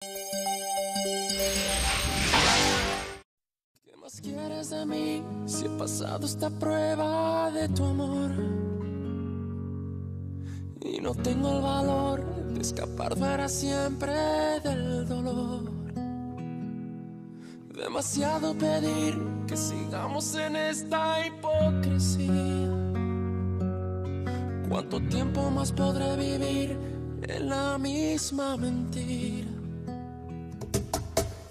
¿Qué más quieres de mí si he pasado esta prueba de tu amor? Y no tengo el valor de escapar para siempre del dolor. Demasiado pedir que sigamos en esta hipocresía. ¿Cuánto tiempo más podré vivir en la misma mentira?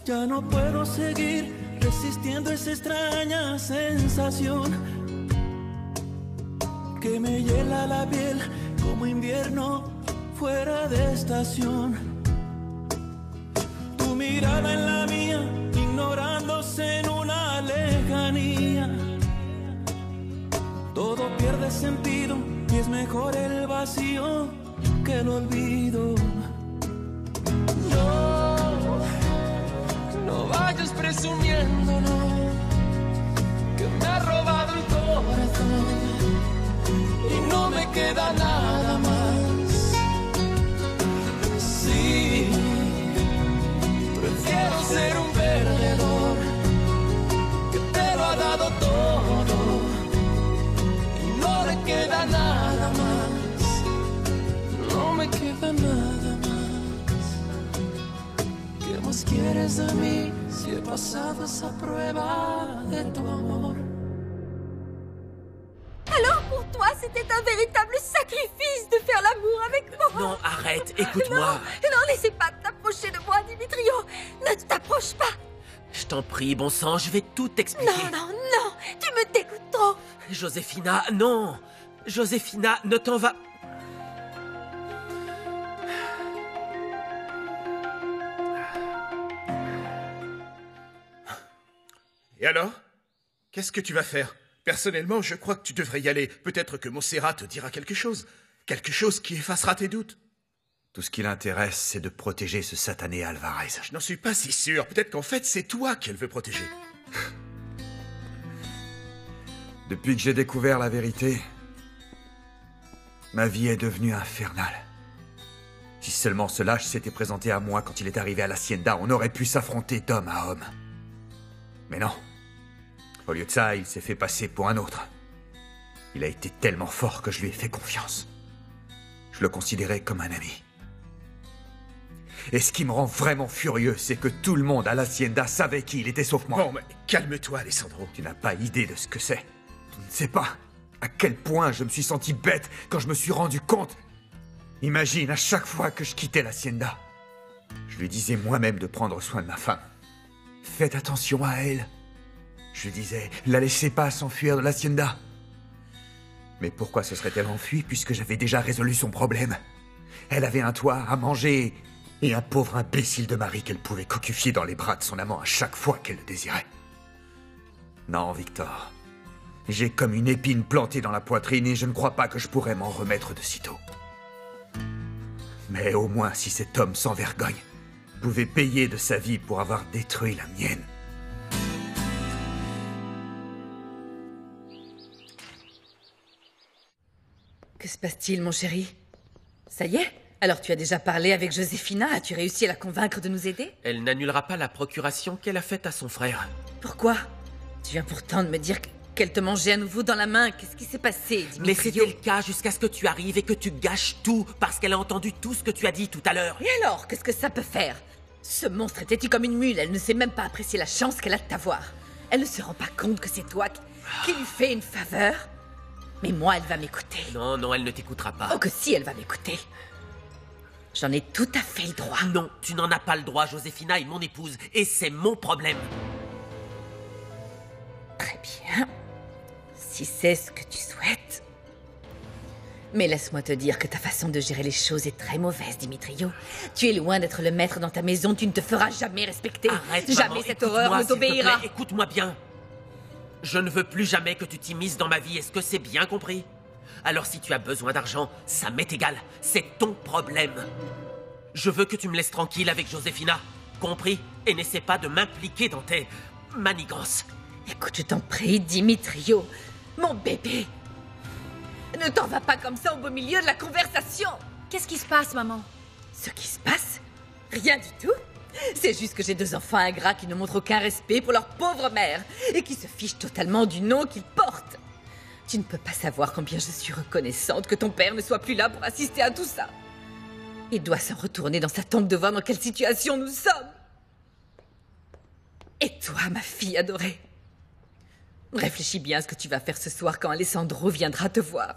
Ya no puedo seguir resistiendo esa extraña sensación que me hiela la piel como invierno fuera de estación. Tu mirada en la mía, ignorándose en una lejanía. Todo pierde sentido y es mejor el vacío que el olvido. No vayas presumiendo, no, que me ha robado el corazón y no me queda nada más. Sí, prefiero ser un perdedor que te lo ha dado todo y no le queda nada más. No me queda nada más. ¿Qué más quieres de mí si he pasado esa prueba de tu amor? Alors pour toi, c'était un véritable sacrifice de faire l'amour avec moi. Non, arrête, écoute-moi. Non, n'essaie pas de t'approcher de moi, Dimitrio. Ne t'approche pas. Je t'en prie, bon sang, je vais tout t'expliquer. Non, tu me dégoûtes trop. Joséphina, non. Joséphina, ne t'en va... Et alors? Qu'est-ce que tu vas faire? Personnellement, je crois que tu devrais y aller. Peut-être que Montserrat te dira quelque chose. Quelque chose qui effacera tes doutes. Tout ce qui l'intéresse, c'est de protéger ce satané Alvarez. Je n'en suis pas si sûr. Peut-être qu'en fait, c'est toi qu'elle veut protéger. Depuis que j'ai découvert la vérité, ma vie est devenue infernale. Si seulement ce lâche s'était présenté à moi quand il est arrivé à l'Hacienda, on aurait pu s'affronter d'homme à homme. Mais non. Au lieu de ça, il s'est fait passer pour un autre. Il a été tellement fort que je lui ai fait confiance. Je le considérais comme un ami. Et ce qui me rend vraiment furieux, c'est que tout le monde à l'Hacienda savait qui il était sauf moi. Bon, mais calme-toi, Alessandro. Tu n'as pas idée de ce que c'est. Tu ne sais pas à quel point je me suis senti bête quand je me suis rendu compte. Imagine, à chaque fois que je quittais l'Hacienda, je lui disais moi-même de prendre soin de ma femme. Faites attention à elle. Je lui disais, la laissez pas s'enfuir de l'Hacienda. Mais pourquoi se serait-elle enfuie puisque j'avais déjà résolu son problème? Elle avait un toit, à manger et un pauvre imbécile de mari qu'elle pouvait cocufier dans les bras de son amant à chaque fois qu'elle le désirait. Non, Victor. J'ai comme une épine plantée dans la poitrine et je ne crois pas que je pourrais m'en remettre de sitôt. Mais au moins si cet homme sans vergogne pouvait payer de sa vie pour avoir détruit la mienne. Que se passe-t-il, mon chéri? Ça y est? Alors tu as déjà parlé avec Joséphina? As-tu réussi à la convaincre de nous aider? Elle n'annulera pas la procuration qu'elle a faite à son frère. Pourquoi? Tu viens pourtant de me dire qu'elle te mangeait à nouveau dans la main. Qu'est-ce qui s'est passé, Dimitrio? Mais c'était le cas jusqu'à ce que tu arrives et que tu gâches tout, parce qu'elle a entendu tout ce que tu as dit tout à l'heure. Et alors, qu'est-ce que ça peut faire? Ce monstre est têtu comme une mule. Elle ne sait même pas apprécier la chance qu'elle a de t'avoir. Elle ne se rend pas compte que c'est toi qui lui fais une faveur. Mais moi, elle va m'écouter. Non, elle ne t'écoutera pas. Oh que si, elle va m'écouter. J'en ai tout à fait le droit. Non, tu n'en as pas le droit. Joséphina est mon épouse, et c'est mon problème. Très bien. Si c'est ce que tu souhaites. Mais laisse-moi te dire que ta façon de gérer les choses est très mauvaise, Dimitrio. Tu es loin d'être le maître dans ta maison, tu ne te feras jamais respecter. Arrête, jamais maman, cette horreur ne t'obéira. Écoute-moi bien. Je ne veux plus jamais que tu t'immisces dans ma vie, est-ce que c'est bien compris? Alors si tu as besoin d'argent, ça m'est égal, c'est ton problème. Je veux que tu me laisses tranquille avec Joséphina, compris? Et n'essaie pas de m'impliquer dans tes manigances. Écoute, je t'en prie, Dimitrio, mon bébé. Ne t'en va pas comme ça au beau milieu de la conversation. Qu'est-ce qui se passe, maman? Ce qui se passe? Rien du tout. C'est juste que j'ai 2 enfants ingrats qui ne montrent aucun respect pour leur pauvre mère et qui se fichent totalement du nom qu'ils portent. Tu ne peux pas savoir combien je suis reconnaissante que ton père ne soit plus là pour assister à tout ça. Il doit s'en retourner dans sa tombe de voir dans quelle situation nous sommes. Et toi, ma fille adorée, réfléchis bien à ce que tu vas faire ce soir quand Alessandro viendra te voir.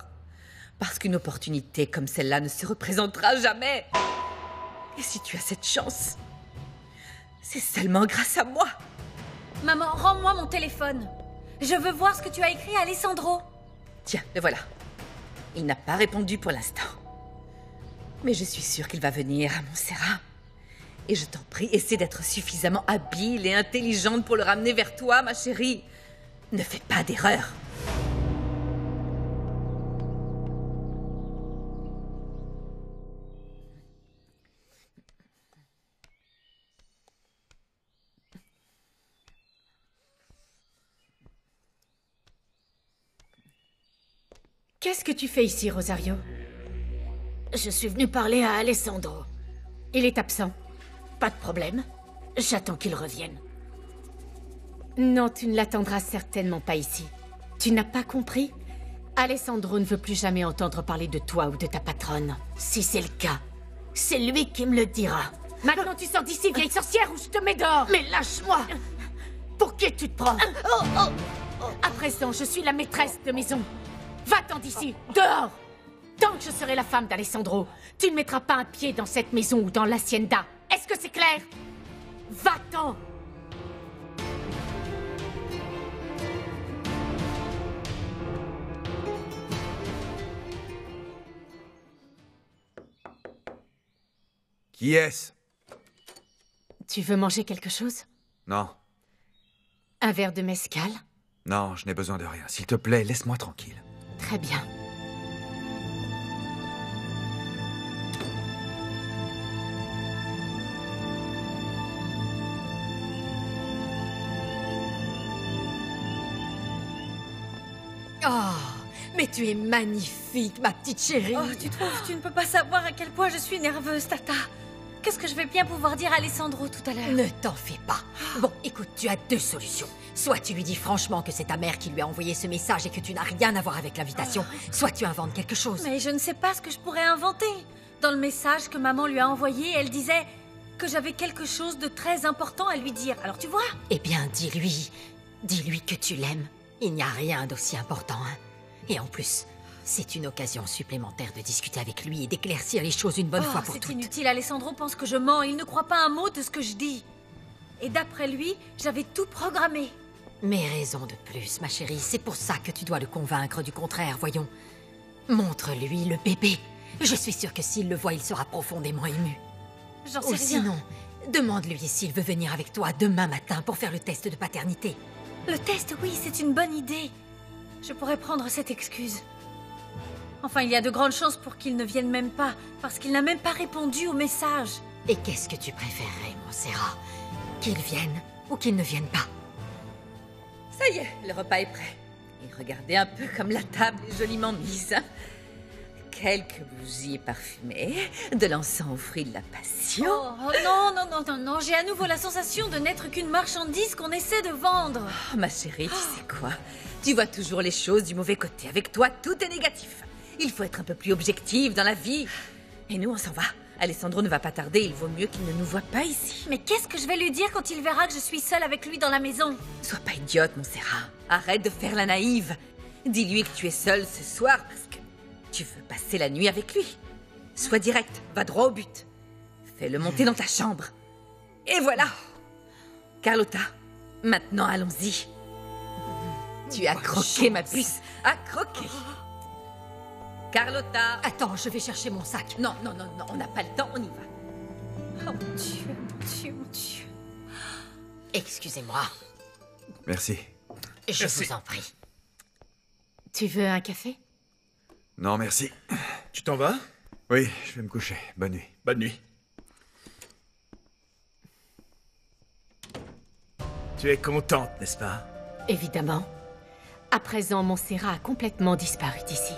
Parce qu'une opportunité comme celle-là ne se représentera jamais. Et si tu as cette chance, c'est seulement grâce à moi. Maman, rends-moi mon téléphone. Je veux voir ce que tu as écrit à Alessandro. Tiens, le voilà. Il n'a pas répondu pour l'instant. Mais je suis sûre qu'il va venir à Montserrat. Et je t'en prie, essaie d'être suffisamment habile et intelligente pour le ramener vers toi, ma chérie. Ne fais pas d'erreur. Qu'est-ce que tu fais ici, Rosario? Je suis venue parler à Alessandro. Il est absent. Pas de problème. J'attends qu'il revienne. Non, tu ne l'attendras certainement pas ici. Tu n'as pas compris? Alessandro ne veut plus jamais entendre parler de toi ou de ta patronne. Si c'est le cas, c'est lui qui me le dira. Maintenant tu sors d'ici, vieille sorcière, ou je te mets dehors! Mais lâche-moi! Pour qui tu te prends? Oh, oh, oh. À présent, je suis la maîtresse de maison. Va-t'en d'ici, dehors! Tant que je serai la femme d'Alessandro, tu ne mettras pas un pied dans cette maison ou dans l'hacienda. Est-ce que c'est clair? Va-t'en! Qui est-ce? Tu veux manger quelque chose? Non. Un verre de mezcal? Non, je n'ai besoin de rien. S'il te plaît, laisse-moi tranquille. Très bien. Oh, mais tu es magnifique, ma petite chérie. Oh, tu trouves? Tu ne peux pas savoir à quel point je suis nerveuse, Tata. Qu'est-ce que je vais bien pouvoir dire à Alessandro tout à l'heure? Ne t'en fais pas. Bon, écoute, tu as 2 solutions. Soit tu lui dis franchement que c'est ta mère qui lui a envoyé ce message et que tu n'as rien à voir avec l'invitation, soit tu inventes quelque chose. Mais je ne sais pas ce que je pourrais inventer. Dans le message que maman lui a envoyé, elle disait que j'avais quelque chose de très important à lui dire. Alors tu vois? Eh bien, dis-lui que tu l'aimes. Il n'y a rien d'aussi important, hein. Et en plus, c'est une occasion supplémentaire de discuter avec lui et d'éclaircir les choses une bonne fois pour toutes. C'est inutile, Alessandro pense que je mens. Il ne croit pas un mot de ce que je dis. Et d'après lui, j'avais tout programmé. Mais raison de plus, ma chérie. C'est pour ça que tu dois le convaincre du contraire, voyons. Montre-lui le bébé. Je suis sûre que s'il le voit, il sera profondément ému. J'en sais Ou rien. sinon, demande-lui s'il veut venir avec toi demain matin pour faire le test de paternité. Le test, oui, c'est une bonne idée. Je pourrais prendre cette excuse. Enfin, il y a de grandes chances pour qu'il ne vienne même pas, parce qu'il n'a même pas répondu au message. Et qu'est-ce que tu préférerais, Montserrat? Qu'il vienne ou qu'il ne vienne pas? Ça y est, le repas est prêt. Et regardez un peu comme la table est joliment mise. Quelques bougies parfumées, de l'encens aux fruits de la passion. Oh, non, j'ai à nouveau la sensation de n'être qu'une marchandise qu'on essaie de vendre. Oh, ma chérie, tu sais quoi? Tu vois toujours les choses du mauvais côté. Avec toi, tout est négatif. Il faut être un peu plus objectif dans la vie. Et nous, on s'en va. Alessandro ne va pas tarder, il vaut mieux qu'il ne nous voie pas ici. Mais qu'est-ce que je vais lui dire quand il verra que je suis seule avec lui dans la maison? Sois pas idiote, Montserrat. Arrête de faire la naïve. Dis-lui que tu es seule ce soir parce que tu veux passer la nuit avec lui. Sois direct, va droit au but. Fais-le monter dans ta chambre. Et voilà. Carlotta, maintenant allons-y. Tu as croqué, ma puce. À croquer. Carlotta. Attends, je vais chercher mon sac. Non, on n'a pas le temps, on y va. Oh mon Dieu. Excusez-moi. Merci. Je Merci. vous en prie. Tu veux un café? Non, merci. Tu t'en vas? Oui, je vais me coucher. Bonne nuit. Bonne nuit. Tu es contente, n'est-ce pas? Évidemment. À présent, Montserrat a complètement disparu d'ici.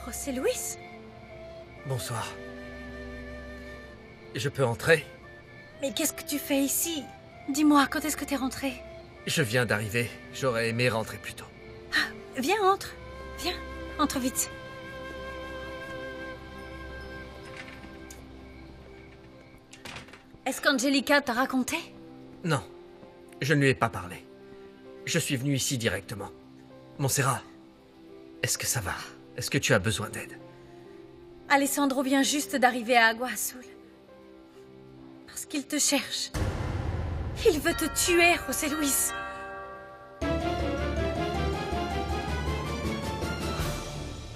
José Luis? Bonsoir. Je peux entrer? Mais qu'est-ce que tu fais ici? Dis-moi, quand est-ce que t'es rentré? Je viens d'arriver. J'aurais aimé rentrer plus tôt. Ah, viens, entre. Viens, entre vite. Est-ce qu'Angelica t'a raconté? Non, je ne lui ai pas parlé. Je suis venu ici directement. Montserrat, est-ce que ça va? Est-ce que tu as besoin d'aide? Alessandro vient juste d'arriver à Agua Azul. Parce qu'il te cherche. Il veut te tuer, José Luis.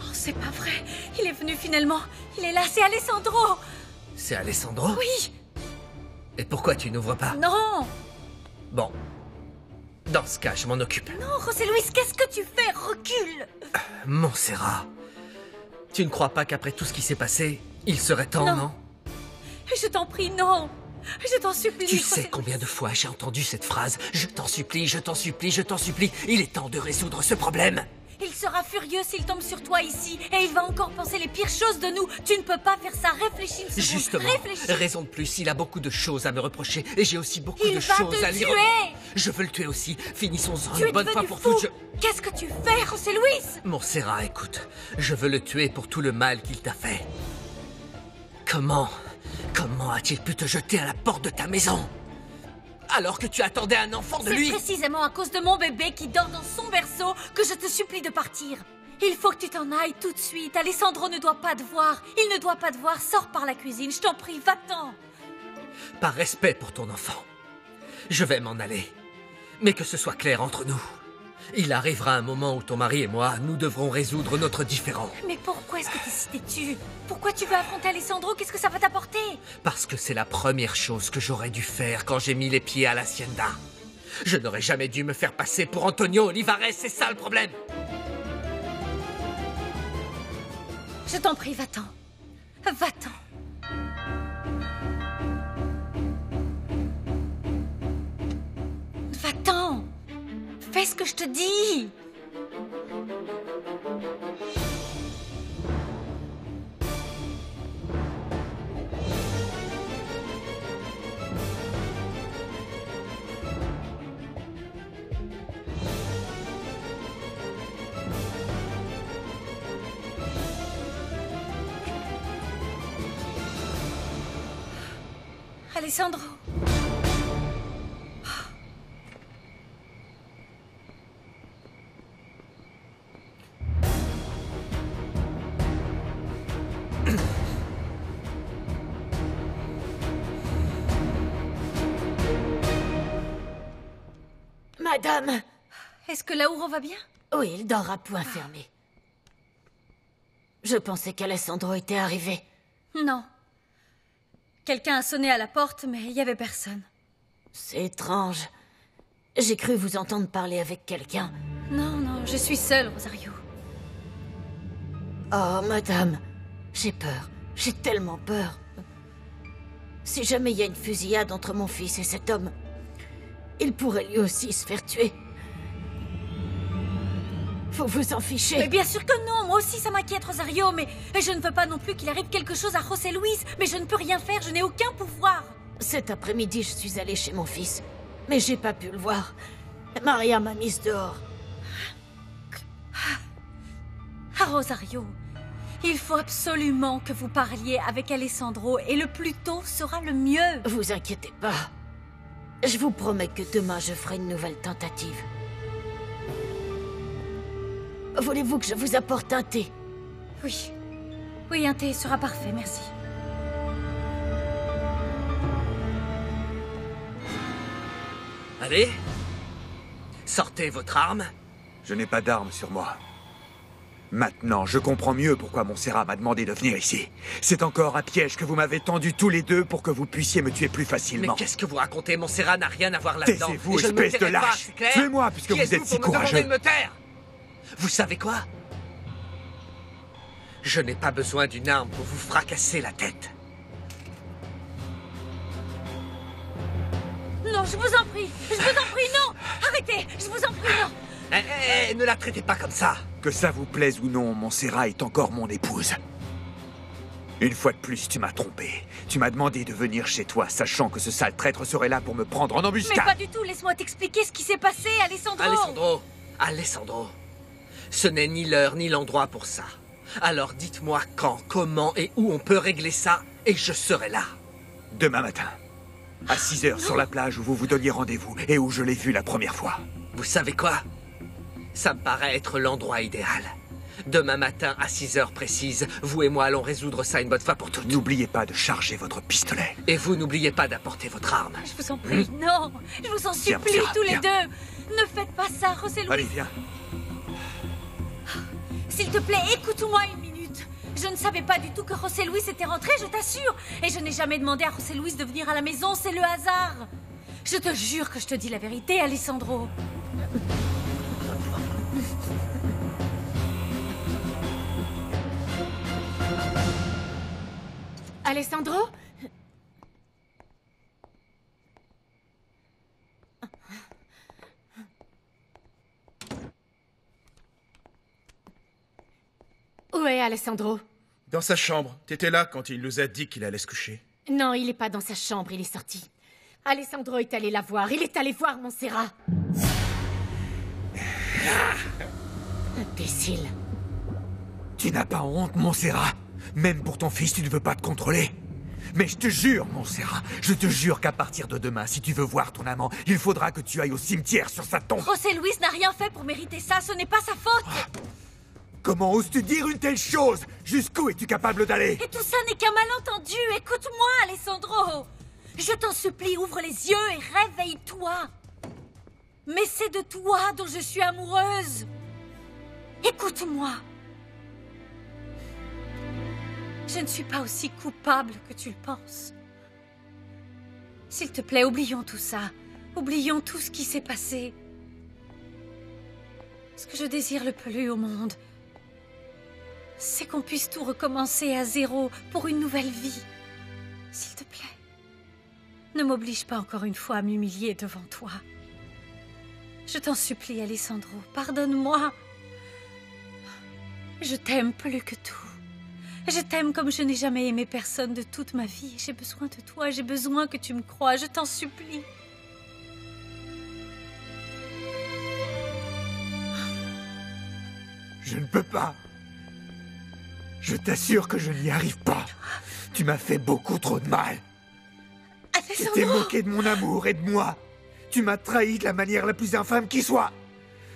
Oh, c'est pas vrai. Il est venu finalement. Il est là, c'est Alessandro. C'est Alessandro? Oui. Et pourquoi tu n'ouvres pas? Non. Bon. Dans ce cas, je m'en occupe. Non, José Luis, qu'est-ce que tu fais? Recule. Montserrat, tu ne crois pas qu'après tout ce qui s'est passé, il serait temps, non? Je t'en prie, non. Je t'en supplie. Tu sais combien de fois j'ai entendu cette phrase? Je t'en supplie, je t'en supplie, je t'en supplie. Il est temps de résoudre ce problème. Il sera furieux s'il tombe sur toi ici. Et il va encore penser les pires choses de nous. Tu ne peux pas faire ça. Réfléchis une seconde. Justement, réfléchis. Raison de plus, il a beaucoup de choses à me reprocher. Et j'ai aussi beaucoup Il de va choses te à lui tuer. reprocher. Je veux le tuer aussi. Finissons-en une bonne fois pour toutes. Qu'est-ce que tu fais, José Luis? Montserrat, écoute. Je veux le tuer pour tout le mal qu'il t'a fait. Comment a-t-il pu te jeter à la porte de ta maison? Alors que tu attendais un enfant de lui? C'est précisément à cause de mon bébé qui dort dans son berceau que je te supplie de partir. Il faut que tu t'en ailles tout de suite. Alessandro ne doit pas te voir. Il ne doit pas te voir. Sors par la cuisine. Je t'en prie, va-t'en. Par respect pour ton enfant, je vais m'en aller. Mais que ce soit clair entre nous. Il arrivera un moment où ton mari et moi, nous devrons résoudre notre différend. Mais pourquoi est-ce que t'es si têtu? Pourquoi tu veux affronter Alessandro? Qu'est-ce que ça va t'apporter? Parce que c'est la première chose que j'aurais dû faire quand j'ai mis les pieds à l'Hacienda. Je n'aurais jamais dû me faire passer pour Antonio Olivares, c'est ça le problème. Je t'en prie, va-t'en. Va-t'en. Va-t'en. Fais ce que je te dis. Alessandro. Madame! Est-ce que Lauro va bien? Oui, il dort à point fermé. Je pensais qu'Alessandro était arrivé. Non. Quelqu'un a sonné à la porte, mais il n'y avait personne. C'est étrange. J'ai cru vous entendre parler avec quelqu'un. Non, non, je suis seule, Rosario. Oh, madame, j'ai peur. J'ai tellement peur. Si jamais il y a une fusillade entre mon fils et cet homme, il pourrait lui aussi se faire tuer. Faut vous en ficher. Mais bien sûr que non, moi aussi ça m'inquiète, Rosario, mais je ne veux pas non plus qu'il arrive quelque chose à José Luis, mais je ne peux rien faire, je n'ai aucun pouvoir. Cet après-midi, je suis allée chez mon fils, mais j'ai pas pu le voir. Maria m'a mise dehors. Ah, Rosario, il faut absolument que vous parliez avec Alessandro, et le plus tôt sera le mieux. Vous inquiétez pas. Je vous promets que demain, je ferai une nouvelle tentative. Voulez-vous que je vous apporte un thé? Oui. Oui, un thé sera parfait, merci. Allez. Sortez votre arme. Je n'ai pas d'arme sur moi. Maintenant, je comprends mieux pourquoi Montserrat m'a demandé de venir ici. C'est encore un piège que vous m'avez tendu tous les deux pour que vous puissiez me tuer plus facilement. Mais qu'est-ce que vous racontez? Montserrat n'a rien à voir là-dedans. Taisez-vous, espèce de lâche. Tuez-moi puisque vous êtes si courageux. De me taire? Vous savez quoi? Je n'ai pas besoin d'une arme pour vous fracasser la tête. Non, je vous en prie, non! Arrêtez, je vous en prie, non! Ne la traitez pas comme ça. Que ça vous plaise ou non, Montserrat est encore mon épouse. Une fois de plus, tu m'as trompé. Tu m'as demandé de venir chez toi, sachant que ce sale traître serait là pour me prendre en embuscade. Mais pas du tout, laisse-moi t'expliquer ce qui s'est passé, Alessandro. Alessandro, ce n'est ni l'heure ni l'endroit pour ça. Alors dites-moi quand, comment et où on peut régler ça, et je serai là. Demain matin, à 6 h sur la plage où vous vous donniez rendez-vous et où je l'ai vu la première fois. Vous savez quoi? Ça me paraît être l'endroit idéal. Demain matin, à 6 h précises, vous et moi allons résoudre ça une bonne fois pour toutes. N'oubliez pas de charger votre pistolet. Et vous, n'oubliez pas d'apporter votre arme. Je vous en prie, non. Je vous en supplie, tous les deux. Ne faites pas ça, José Luis. Allez, viens. S'il te plaît, écoute-moi une minute. Je ne savais pas du tout que José Luis était rentré, je t'assure. Et je n'ai jamais demandé à José Luis de venir à la maison, c'est le hasard. Je te jure que je te dis la vérité, Alessandro. Alessandro? Où est Alessandro? Dans sa chambre. T'étais là quand il nous a dit qu'il allait se coucher. Non, il n'est pas dans sa chambre, il est sorti. Alessandro est allé la voir, il est allé voir Montserrat. Imbécile. Tu n'as pas honte, Montserrat? Même pour ton fils, tu ne veux pas te contrôler? Mais je te jure, Montserrat, je te jure qu'à partir de demain, si tu veux voir ton amant, il faudra que tu ailles au cimetière sur sa tombe. José Luis n'a rien fait pour mériter ça, ce n'est pas sa faute. Comment oses-tu dire une telle chose? Jusqu'où es-tu capable d'aller? Et tout ça n'est qu'un malentendu. Écoute-moi, Alessandro. Je t'en supplie, ouvre les yeux et réveille-toi. Mais c'est de toi dont je suis amoureuse. Écoute-moi. Je ne suis pas aussi coupable que tu le penses. S'il te plaît, oublions tout ça. Oublions tout ce qui s'est passé. Ce que je désire le plus au monde, c'est qu'on puisse tout recommencer à zéro pour une nouvelle vie. S'il te plaît, ne m'oblige pas encore une fois à m'humilier devant toi. Je t'en supplie, Alessandro, pardonne-moi. Je t'aime plus que tout. Je t'aime comme je n'ai jamais aimé personne de toute ma vie. J'ai besoin de toi, j'ai besoin que tu me croies, je t'en supplie. Je ne peux pas. Je t'assure que je n'y arrive pas. Tu m'as fait beaucoup trop de mal. Tu t'es moqué de mon amour et de moi. Tu m'as trahi de la manière la plus infâme qui soit.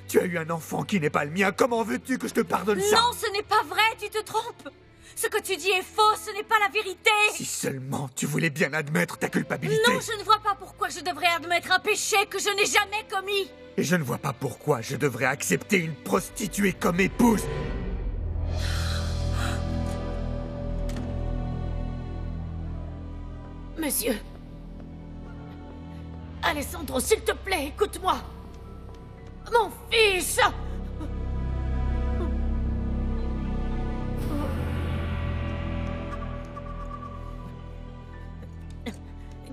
Tu as eu un enfant qui n'est pas le mien. Comment veux-tu que je te pardonne ça? Non, ce n'est pas vrai, tu te trompes. Ce que tu dis est faux, ce n'est pas la vérité. Si seulement tu voulais bien admettre ta culpabilité. Non, je ne vois pas pourquoi je devrais admettre un péché que je n'ai jamais commis. Et je ne vois pas pourquoi je devrais accepter une prostituée comme épouse. Monsieur. Alessandro, s'il te plaît, écoute-moi. Mon fils!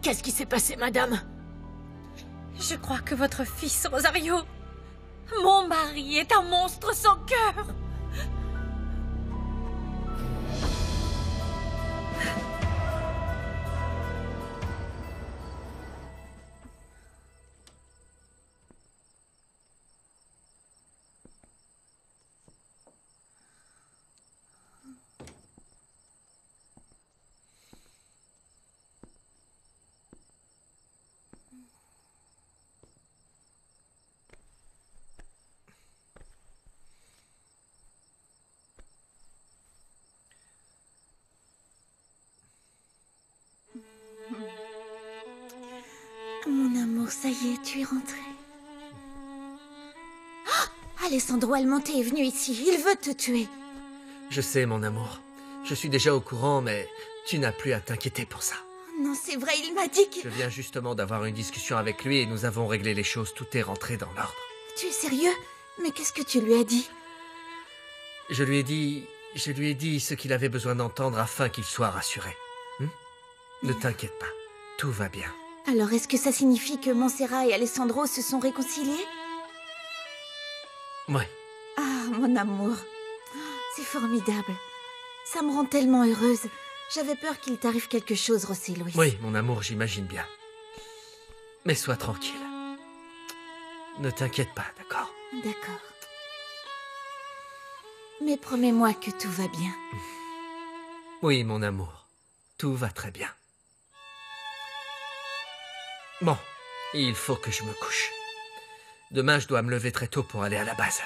Qu'est-ce qui s'est passé, madame? Je crois que votre fils, Rosario, mon mari, est un monstre sans cœur. Mon amour, ça y est, tu es rentré. Oh, Alessandro Almonte est venu ici. Il veut te tuer. Je sais, mon amour. Je suis déjà au courant, mais tu n'as plus à t'inquiéter pour ça. Non, c'est vrai, il m'a dit Je viens justement d'avoir une discussion avec lui et nous avons réglé les choses. Tout est rentré dans l'ordre. Tu es sérieux? Mais qu'est-ce que tu lui as dit? Je lui ai dit ce qu'il avait besoin d'entendre afin qu'il soit rassuré. Ne t'inquiète pas, tout va bien. Alors, est-ce que ça signifie que Montserrat et Alessandro se sont réconciliés? Ouais. Ah, mon amour. C'est formidable. Ça me rend tellement heureuse. J'avais peur qu'il t'arrive quelque chose, Rossi Louis. Oui, mon amour, j'imagine bien. Mais sois tranquille. Ne t'inquiète pas, d'accord? D'accord. Mais promets-moi que tout va bien. Oui, mon amour. Tout va très bien. Bon, il faut que je me couche. Demain, je dois me lever très tôt pour aller à la base.